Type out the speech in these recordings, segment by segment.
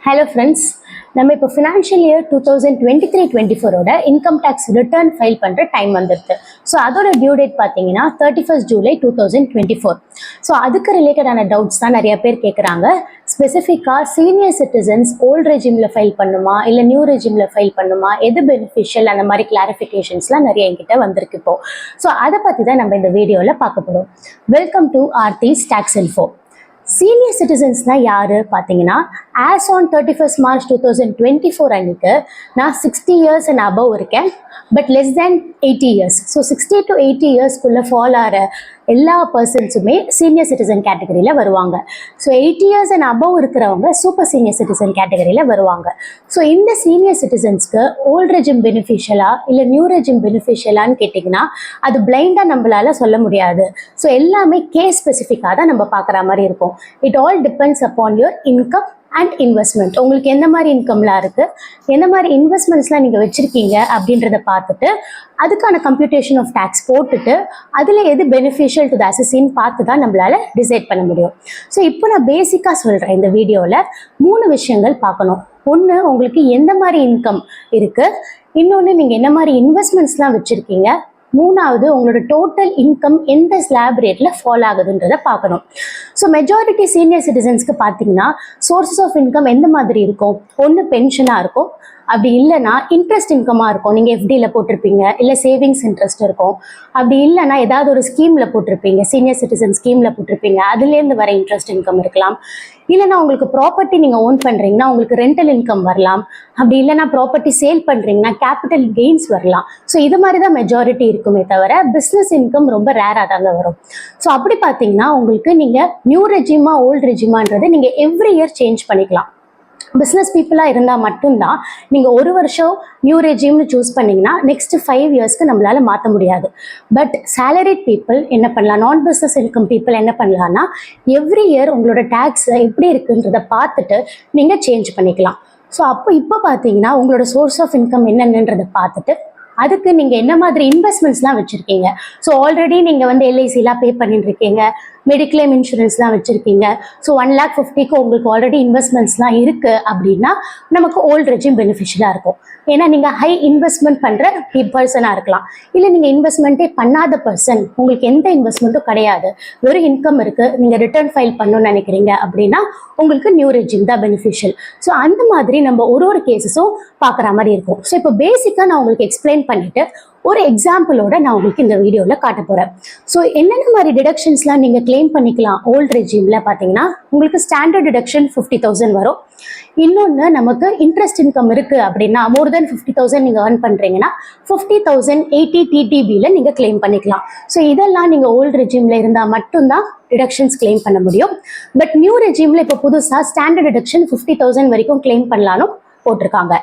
Hello friends, நம்ம இப்போ financial year 2023-24ஓட இன்கம் டேக்ஸ் ரிட்டர்ன் ஃபைல் பண்ணுற டைம் வந்துடுது. ஸோ அதோட டியூ டேட் பார்த்தீங்கன்னா 31st July 2024. ஸோ அதுக்கு ரிலேட்டடான டவுட்ஸ் தான் நிறைய பேர் கேட்குறாங்க. ஸ்பெசிஃபிக்காக சீனியர் சிட்டிசன்ஸ் ஓல்டு ரெஜிமில் ஃபைல் பண்ணுமா இல்லை நியூ ரெஜிமில் ஃபைல் பண்ணுமா, எது பெனிஃபிஷியல், அந்த மாதிரி கிளாரிஃபிகேஷன்ஸ்லாம் நிறைய என்கிட்ட வந்திருக்கு இப்போ. ஸோ அதை பற்றி தான் நம்ம இந்த வீடியோவில் பார்க்க போகிறோம். Welcome to Aarthi's tax info. Senior சிட்டிசன்ஸ்னால் யார் பார்த்தீங்கன்னா, ஆஸ் ஆன் 31st March 2024 அன்னைக்கு நான் 60 years அண்ட் அபவ் இருக்கேன், but less than 80 years. So 60 to 80 yearsக்குள்ளே ஃபால் ஆகிற எல்லா பர்சன்ஸுமே சீனியர் சிட்டிசன் கேட்டகரியில் வருவாங்க. ஸோ 80 years அண்ட் அபவ் இருக்கிறவங்க சூப்பர் சீனியர் சிட்டிசன் கேட்டகரியில் வருவாங்க. ஸோ இந்த சீனியர் சிட்டிசன்ஸ்க்கு ஓல்டு ரெஜிம் பெனிஃபிஷியலா இல்லை நியூ ரெஜிம் பெனிஃபிஷியலான்னு கேட்டிங்கன்னா அது பிளைண்டாக நம்மளால சொல்ல முடியாது. ஸோ எல்லாமே கேஸ் ஸ்பெசிஃபிக்காக தான் நம்ம பார்க்குற மாதிரி இருக்கும். It all depends upon your income and investment. உங்களுக்கு எந்த மாதிரி இன்கம்லாம் இருக்குது, எந்த மாதிரி இன்வெஸ்ட்மெண்ட்ஸ்லாம் நீங்கள் வச்சுருக்கீங்க அப்படின்றத பார்த்துட்டு அதுக்கான கம்ப்யூட்டேஷன் ஆஃப் டேக்ஸ் போட்டுட்டு அதில் எது பெனிஃபிஷியல் டு த அசஸின்னு பார்த்து தான் நம்மளால் டிசைட் பண்ண முடியும். ஸோ இப்போ நான் பேசிக்காக சொல்கிறேன், இந்த வீடியோவில் 3 விஷயங்கள் பார்க்கணும். ஒன்று, உங்களுக்கு எந்த மாதிரி இன்கம் இருக்குது, இன்னொன்று நீங்கள் என்ன மாதிரி இன்வெஸ்ட்மெண்ட்ஸ்லாம் வச்சுருக்கீங்க, மூணாவது உங்களோட டோட்டல் இன்கம் எந்த ஸ்லாப் ரேட்டில் ஃபாலோ ஆகுதுன்றதை பார்க்கணும். ஸோ மெஜாரிட்டி சீனியர் சிட்டிசன்ஸ்க்கு பார்த்தீங்கன்னா சோர்சஸ் ஆஃப் இன்கம் எந்த மாதிரி இருக்கும், ஒன்று பென்ஷனாக இருக்கும், அப்படி இல்லைனா இன்ட்ரெஸ்ட் இன்கமாக இருக்கும். நீங்கள் எஃப்டியில் போட்டிருப்பீங்க, இல்லை சேவிங்ஸ் இன்ட்ரெஸ்ட் இருக்கும். அப்படி இல்லைனா ஏதாவது ஒரு ஸ்கீமில் போட்டிருப்பீங்க, சீனியர் சிட்டிசன் ஸ்கீமில் போட்டிருப்பீங்க, அதுலேருந்து வர இன்ட்ரெஸ்ட் இன்கம் இருக்கலாம். இல்லைனா உங்களுக்கு ப்ராப்பர்ட்டி நீங்கள் ஓன் பண்ணுறீங்கன்னா உங்களுக்கு ரெண்டல் இன்கம் வரலாம். அப்படி இல்லைனா ப்ராப்பர்ட்டி சேல் பண்ணுறீங்கன்னா கேபிட்டல் கெயின்ஸ் வரலாம். ஸோ இது மாதிரி தான் மெஜாரிட்டி இருக்குமே தவிர பிஸ்னஸ் இன்கம் ரொம்ப ரேராக தாங்க வரும். ஸோ அப்படி பார்த்தீங்கன்னா உங்களுக்கு நீங்கள் நியூ ரெஜிமா ஓல்டு ரெஜிமான்றது நீங்கள் எவ்ரி இயர் சேஞ்ச் பண்ணிக்கலாம். பிஸ்னஸ் பீப்புளாக இருந்தால் மட்டும்தான் நீங்கள் ஒரு வருஷம் நியூ ரெஜிம்னு சூஸ் பண்ணிங்கன்னா நெக்ஸ்ட் 5 yearsக்கு நம்மளால் மாற்ற முடியாது. பட் சேலரிட் பீப்புள் என்ன பண்ணலாம், நான் பிஸ்னஸ் இன்கம் பீப்புள் என்ன பண்ணலான்னா எவ்ரி இயர் உங்களோட டேக்ஸ் எப்படி இருக்குன்றதை பார்த்துட்டு நீங்கள் சேஞ்ச் பண்ணிக்கலாம். ஸோ இப்போ பார்த்தீங்கன்னா உங்களோட சோர்ஸ் ஆஃப் இன்கம் என்னென்னன்றதை பார்த்துட்டு அதுக்கு நீங்கள் என்ன மாதிரி இன்வெஸ்ட்மெண்ட்ஸ்லாம் வச்சுருக்கீங்க. ஸோ ஆல்ரெடி நீங்கள் வந்து எல்ஐசிலாம் பே பண்ணிட்டு இருக்கீங்க, மெடிக்ளைம் இன்சூரன்ஸ்லாம் வச்சுருக்கீங்க. ஸோ 1,50,000க்கு உங்களுக்கு ஆல்ரெடி இன்வெஸ்ட்மெண்ட்ஸ்லாம் இருக்குது அப்படின்னா நமக்கு ஓல்டு ரெஜிம் பெனிஃபிஷியலாக இருக்கும். ஏன்னா நீங்கள் ஹை இன்வெஸ்ட்மெண்ட் பண்ணுற பர்சனாக இருக்கலாம், இல்லை நீங்கள் இன்வெஸ்ட்மெண்ட்டே பண்ணாத பர்சன், உங்களுக்கு எந்த இன்வெஸ்ட்மெண்ட்டும் கிடையாது, வெறும் இன்கம் இருக்குது, நீங்கள் ரிட்டர்ன் ஃபைல் பண்ணணும்னு நினைக்கிறீங்க அப்படின்னா உங்களுக்கு நியூ ரெஜிம் தான் பெனிஃபிஷியல். ஸோ அந்த மாதிரி நம்ம ஒரு கேஸஸும் பார்க்குற மாதிரி இருக்கும். ஸோ இப்போ பேசிக்காக நான் உங்களுக்கு எக்ஸ்பிளைன் பண்ணிவிட்டு ஒரு எக்ஸாம்பிளோட நான் உங்களுக்கு இந்த வீடியோவில் காட்ட போகிறேன். ஸோ என்னென்ன மாதிரி டிடக்ஷன்ஸ்லாம் நீங்கள் கிளைம் பண்ணிக்கலாம் ஓல்டு ரெஜிமில் பார்த்தீங்கன்னா உங்களுக்கு ஸ்டாண்டர்ட் டிடக்ஷன் 50,000 வரும். இன்னொன்று, நமக்கு இன்ட்ரெஸ்ட் இன்கம் இருக்குது அப்படின்னா மோர் தென் 50,000 நீங்கள் ஏர்ன் பண்ணுறீங்கன்னா 50,000 80 TTBயில் நீங்கள் கிளைம் பண்ணிக்கலாம். ஸோ இதெல்லாம் நீங்கள் ஓல்டு ரெஜிமில் இருந்தால் மட்டும்தான் டிடக்ஷன்ஸ் கிளைம் பண்ண முடியும். பட் நியூ ரெஜிமில் இப்போ புதுசாக ஸ்டாண்டர்ட் டிடக்ஷன் 50,000 வரைக்கும் கிளைம் பண்ணலான்னு போட்டிருக்காங்க.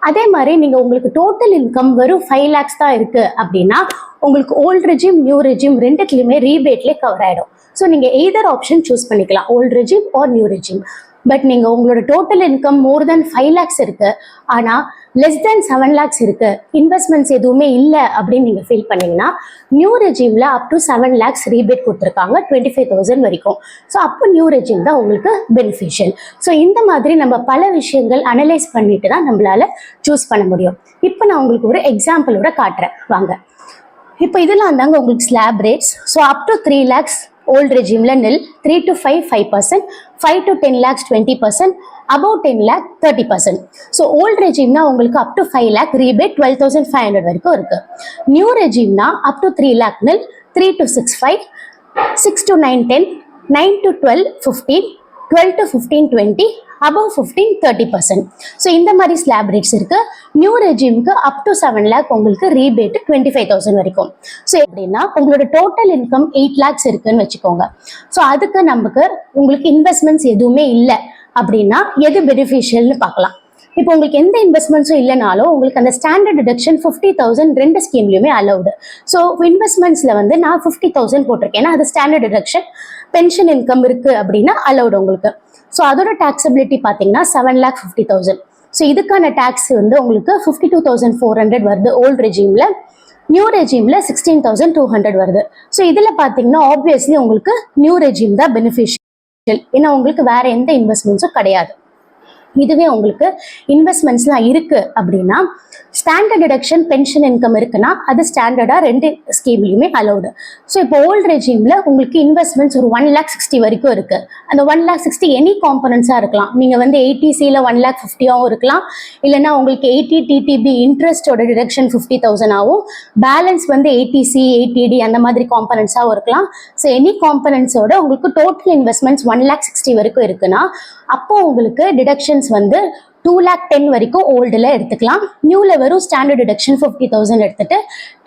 அதே மாதிரி நீங்கள் உங்களுக்கு டோட்டல் இன்கம் வெறும் 5 lakhs தான் இருக்குது அப்படின்னா உங்களுக்கு ஓல்டு ரெஜிம் நியூ ரெஜிம் ரெண்டுத்துலையுமே ரீபேட்லேயே கவர் ஆகிடும். ஸோ நீங்கள் எய்தர் ஆப்ஷன் சூஸ் பண்ணிக்கலாம், old regime or new regime. But நீங்கள் உங்களோட total income more than 5 lakhs இருக்குது, ஆனால் லெஸ் தென் 7 lakhs இருக்குது, இன்வெஸ்ட்மெண்ட்ஸ் எதுவுமே இல்லை அப்படின்னு நீங்கள் ஃபீல் பண்ணீங்கன்னா நியூ ரெஜிமில் அப் டு 7 lakhs ரீபேட் கொடுத்துருக்காங்க 25,000 வரைக்கும். ஸோ அப்போ நியூ ரெஜிம் தான் உங்களுக்கு பெனிஃபிஷியல். ஸோ இந்த மாதிரி நம்ம பல விஷயங்கள் அனலைஸ் பண்ணிட்டு தான் நம்மளால சூஸ் பண்ண முடியும். இப்போ நான் உங்களுக்கு ஒரு எக்ஸாம்பிளோட காட்டுறேன் வாங்க. இப்போ இதெல்லாம் தாங்க உங்களுக்கு slab rates. So up to 3 lakhs old ரெஜிமில் nil, 3 to 5 5%, 5 to 10 lakhs 20%, above 10 lakh 30%. So old ரெஜிம்னா உங்களுக்கு அப் டு 5 lakh ரீபேட் 12,500 வரைக்கும் இருக்குது. நியூ ரெஜிம்னா அப் டு 3 lakh நில், 3 to 6 5, 6 to 9 10, 9 to 12 15, 12 to 15 20, above 15 30%. So இந்த மாதிரி ஸ்லாப் ரேட்ஸ் இருக்குது. New ரெஜிம்க்கு up to 7 lakh உங்களுக்கு rebate 25,000 வரைக்கும். ஸோ எப்படின்னா உங்களோட டோட்டல் இன்கம் 8 lakhs இருக்குன்னு வச்சுக்கோங்க. ஸோ அதுக்கு நமக்கு உங்களுக்கு இன்வெஸ்ட்மெண்ட்ஸ் எதுவுமே இல்லை அப்படின்னா எது பெனிஃபிஷியல்னு பார்க்கலாம். இப்போ உங்களுக்கு எந்த இன்வெஸ்ட்மெண்ட்ஸும் இல்லைனாலும் உங்களுக்கு அந்த ஸ்டாண்டர்ட் டிடக்ஷன் 50,000 ரெண்டு ஸ்கீம்லையுமே அலௌடு. ஸோ இன்வெஸ்ட்மெண்ட்ஸில் வந்து நான் 50,000 போட்டிருக்கேன், ஏன்னா அது ஸ்டாண்டர்ட் டிடக்ஷன். பென்ஷன் இன்கம் இருக்குது அப்படின்னா அலௌடு உங்களுக்கு. ஸோ அதோட டாக்ஸபிலிட்டி பார்த்தீங்கன்னா 7,50,000. ஸோ இதுக்கான டேக்ஸ் வந்து உங்களுக்கு 52,400 வருது ஓல்டு ரெஜிமில். நியூ ரெஜிமில் 16,200 வருது. ஸோ இதில் பார்த்தீங்கன்னா ஆப்வியஸ்லி உங்களுக்கு நியூ ரெஜிம் தான் பெனிஃபிஷியல், ஏன்னா உங்களுக்கு வேற எந்த இன்வெஸ்ட்மெண்ட்ஸும் கிடையாது. இதுவே உங்களுக்கு இன்வெஸ்ட்மெண்ட்ஸ்லாம் இருக்கு அப்படின்னா ஸ்டாண்டர்ட் டிடக்ஷன் பென்ஷன் இன்கம் இருக்குன்னா அது ஸ்டாண்டர்டா ரெண்டு ஸ்கீம்லையுமே அலௌடு. ஸோ இப்போ ஓல்ட் ரெஜிம்ல உங்களுக்கு இன்வெஸ்ட்மெண்ட்ஸ் ஒரு 1,60,000 வரைக்கும் இருக்கு. அந்த 1,60,000 எனி காம்பனன்ஸா இருக்கலாம். நீங்க வந்து 80Cல 1,50,000 இருக்கலாம், இல்லைன்னா உங்களுக்கு 80 TTB இன்ட்ரெஸ்டோட டிடக்ஷன் 50,000 ஆகும், பேலன்ஸ் வந்து 80C 80D அந்த மாதிரி காம்பனன்ஸாகவும் இருக்கலாம். ஸோ எனி காம்பனன்ஸோட உங்களுக்கு டோட்டல் இன்வெஸ்ட்மெண்ட்ஸ் 1,60,000 வரைக்கும் இருக்குன்னா அப்போ உங்களுக்கு டிடக்ஷன்ஸ் வந்து 2,10,000 வரைக்கும் ஓல்டுல எடுத்துக்கலாம். நியூல வெறும் ஸ்டாண்டர்ட் டிடக்ஷன் 50,000 எடுத்துட்டு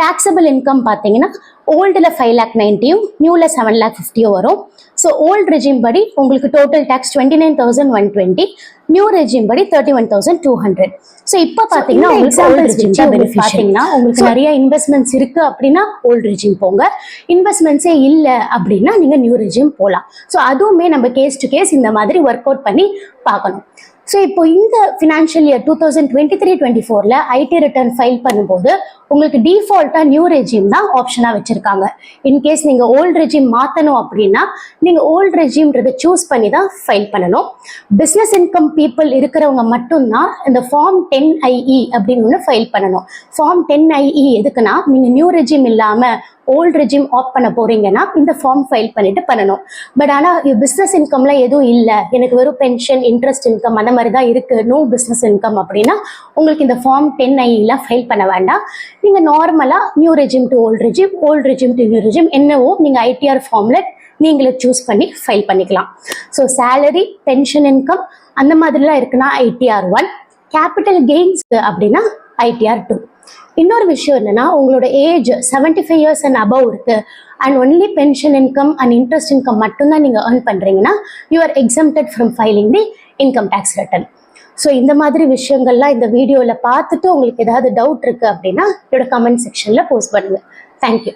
டாக்ஸபிள் இன்கம் பார்த்தீங்கன்னா ஓல்டுல 5,90,000 நியூல 7,50,000 வரும். ஸோ ஓல்டு ரெஜிம் படி உங்களுக்கு டோட்டல் டேக்ஸ் 29,120, நியூ ரெஜிம் படி 31,200. ஸோ இப்போ பார்த்தீங்கன்னா உங்களுக்கு நிறைய இன்வெஸ்ட்மெண்ட்ஸ் இருக்கு அப்படின்னா ஓல்டு ரெஜிம் போங்க, இன்வெஸ்ட்மெண்ட்ஸே இல்லை அப்படின்னா நீங்க நியூ ரெஜிம் போகலாம். ஸோ அதுவுமே நம்ம கேஸ் டு கேஸ் இந்த மாதிரி ஒர்க் அவுட் பண்ணி பார்க்கணும். ஸோ இப்போ இந்த ஃபினான்ஷியல் இயர் 2023-24ல ஐடி ரிட்டர்ன் ஃபைல் பண்ணும்போது உங்களுக்கு டிஃபால்ட்டாக நியூ ரெஜிம் தான் ஆப்ஷனாக வச்சுருக்காங்க. இன்கேஸ் நீங்கள் ஓல்டு ரெஜிம் மாற்றணும் அப்படின்னா நீங்கள் ஓல்டு ரெஜிம்ன்றதை சூஸ் பண்ணி தான் ஃபைல் பண்ணணும். பிஸ்னஸ் இன்கம் பீப்புள் இருக்கிறவங்க மட்டும்தான் இந்த ஃபார்ம் 10IE அப்படின்னு ஒன்று ஃபைல் பண்ணணும். ஃபார்ம் 10IE எதுக்குன்னா நீங்கள் நியூ ரெஜிம் இல்லாமல் ஓல்டு ரெஜிம் ஆப்ட் பண்ண போறீங்கன்னா இந்த ஃபார்ம் ஃபைல் பண்ணிட்டு பண்ணணும். பட் ஆனால் பிஸ்னஸ் இன்கம்ல எதுவும் இல்லை, எனக்கு வெறும் பென்ஷன் இன்ட்ரெஸ்ட் இன்கம் அந்த மாதிரி தான் இருக்கு, நோ பிஸ்னஸ் இன்கம் அப்படின்னா உங்களுக்கு இந்த ஃபார்ம் 10IEல ஃபைல் பண்ண வேண்டாம். நீங்க நார்மலா new regime to old regime, old regime to new regime என்னவோ நீங்க ITR ஃபார்ம்ல நீங்களே சூஸ் பண்ணி ஃபைல் பண்ணிக்கலாம். ஸோ சேலரி பென்ஷன் இன்கம் அந்த மாதிரிலாம் இருக்குன்னா ITR 1, கேபிட்டல் கெயின்ஸ் அப்படின்னா ITR 2. இன்னொரு விஷயம் என்னன்னா உங்களோட ஏஜ் 75 years and above இருக்கு and only pension income and interest income மட்டும்தான் நீங்க earn பண்றீங்கன்னா you are exempted from filing the income tax return. So இந்த மாதிரி விஷயங்கள்லாம் இந்த வீடியோவில் பார்த்துட்டு உங்களுக்கு ஏதாவது டவுட் இருக்கு அப்படின்னா என்னோட கமெண்ட் செக்ஷன்ல போஸ்ட் பண்ணுங்க. தேங்க்யூ.